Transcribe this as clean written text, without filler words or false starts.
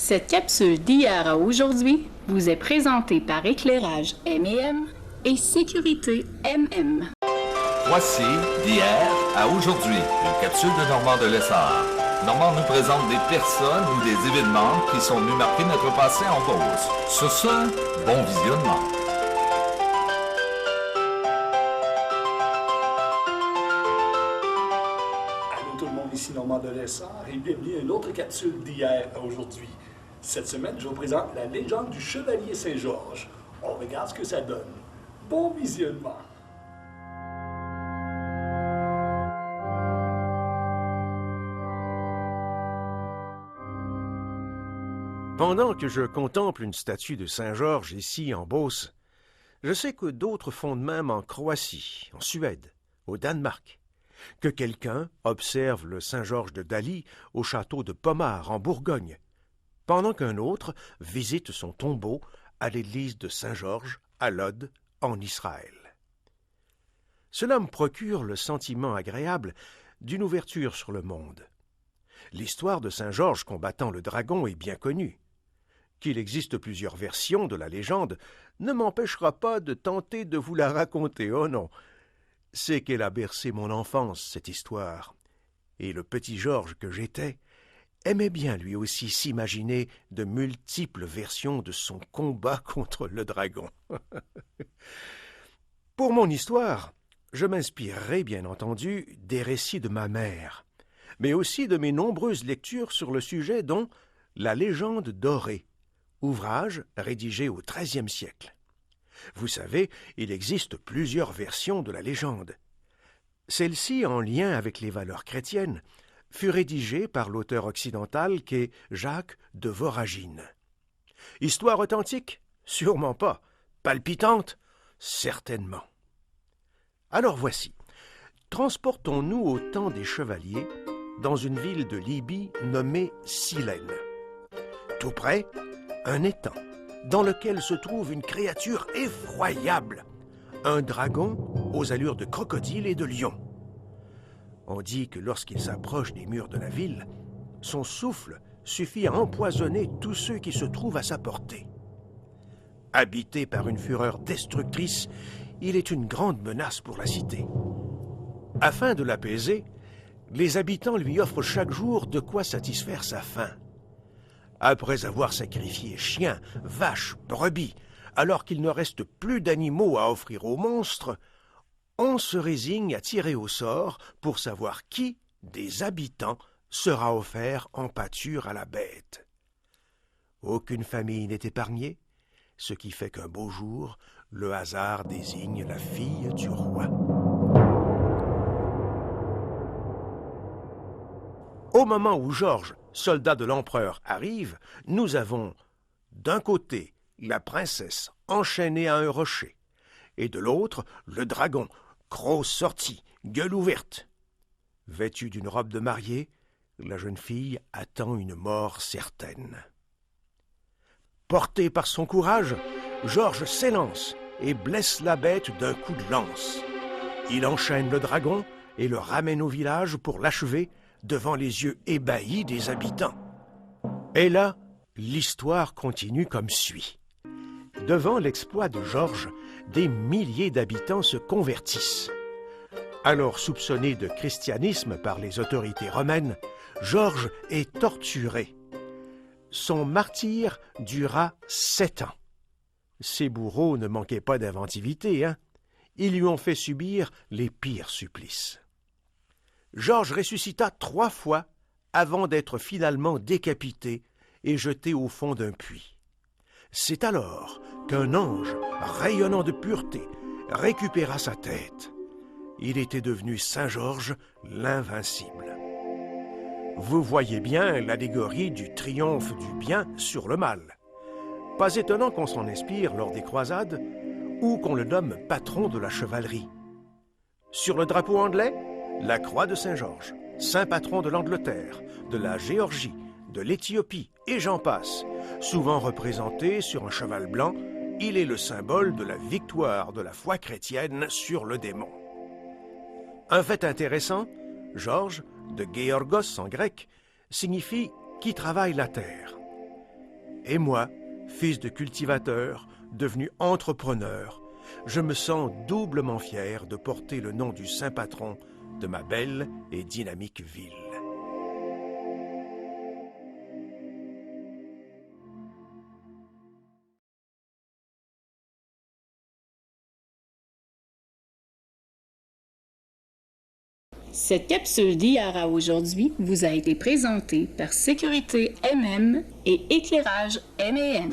Cette capsule d'hier à aujourd'hui vous est présentée par Éclairage M&M et Sécurité MM. Voici d'hier à aujourd'hui, une capsule de Normand de Lessard. Normand nous présente des personnes ou des événements qui sont venus marquer notre passé en Beauce. Sur ce, bon visionnement. Allô tout le monde, ici Normand de Lessard et bienvenue à une autre capsule d'hier à aujourd'hui. Cette semaine, je vous présente la légende du Chevalier Saint-Georges. On regarde ce que ça donne. Bon visionnement. Pendant que je contemple une statue de Saint-Georges ici en Beauce, je sais que d'autres font de même en Croatie, en Suède, au Danemark, que quelqu'un observe le Saint-Georges de Dali au château de Pommard en Bourgogne, pendant qu'un autre visite son tombeau à l'église de Saint-Georges à Lod en Israël. Cela me procure le sentiment agréable d'une ouverture sur le monde. L'histoire de Saint-Georges combattant le dragon est bien connue. Qu'il existe plusieurs versions de la légende ne m'empêchera pas de tenter de vous la raconter, oh non. C'est qu'elle a bercé mon enfance, cette histoire. Et le petit Georges que j'étais aimait bien lui aussi s'imaginer de multiples versions de son combat contre le dragon. Pour mon histoire, je m'inspirerai bien entendu des récits de ma mère, mais aussi de mes nombreuses lectures sur le sujet dont La légende dorée, ouvrage rédigé au XIIIe siècle. Vous savez, il existe plusieurs versions de la légende. Celle-ci, en lien avec les valeurs chrétiennes, fut rédigée par l'auteur occidental qu'est Jacques de Voragine. Histoire authentique? Sûrement pas. Palpitante? Certainement. Alors voici. Transportons-nous au temps des chevaliers dans une ville de Libye nommée Silène. Tout près, un étang dans lequel se trouve une créature effroyable, un dragon aux allures de crocodile et de lion. On dit que lorsqu'il s'approche des murs de la ville, son souffle suffit à empoisonner tous ceux qui se trouvent à sa portée. Habité par une fureur destructrice, il est une grande menace pour la cité. Afin de l'apaiser, les habitants lui offrent chaque jour de quoi satisfaire sa faim. Après avoir sacrifié chiens, vaches, brebis, alors qu'il ne reste plus d'animaux à offrir aux monstres, on se résigne à tirer au sort pour savoir qui des habitants sera offert en pâture à la bête. Aucune famille n'est épargnée, ce qui fait qu'un beau jour, le hasard désigne la fille du roi. Au moment où Georges, soldat de l'empereur, arrive, nous avons d'un côté la princesse enchaînée à un rocher, et de l'autre le dragon, croc sorti, gueule ouverte. Vêtue d'une robe de mariée, la jeune fille attend une mort certaine. Porté par son courage, Georges s'élance et blesse la bête d'un coup de lance. Il enchaîne le dragon et le ramène au village pour l'achever devant les yeux ébahis des habitants. Et là, l'histoire continue comme suit. Devant l'exploit de Georges, des milliers d'habitants se convertissent. Alors soupçonné de christianisme par les autorités romaines, Georges est torturé. Son martyre dura 7 ans. Ses bourreaux ne manquaient pas d'inventivité, hein? Ils lui ont fait subir les pires supplices. Georges ressuscita 3 fois avant d'être finalement décapité et jeté au fond d'un puits. C'est alors qu'un ange, rayonnant de pureté, récupéra sa tête. Il était devenu Saint-Georges l'Invincible. Vous voyez bien l'allégorie du triomphe du bien sur le mal. Pas étonnant qu'on s'en inspire lors des croisades ou qu'on le nomme patron de la chevalerie. Sur le drapeau anglais, la croix de Saint-Georges, saint patron de l'Angleterre, de la Géorgie, de l'Éthiopie et j'en passe. Souvent représenté sur un cheval blanc, il est le symbole de la victoire de la foi chrétienne sur le démon. Un fait intéressant, Georges, de Georgos en grec, signifie « qui travaille la terre ». Et moi, fils de cultivateur, devenu entrepreneur, je me sens doublement fier de porter le nom du saint patron de ma belle et dynamique ville. Cette capsule d'hier à aujourd'hui vous a été présentée par Sécurité MM et Éclairage M&M.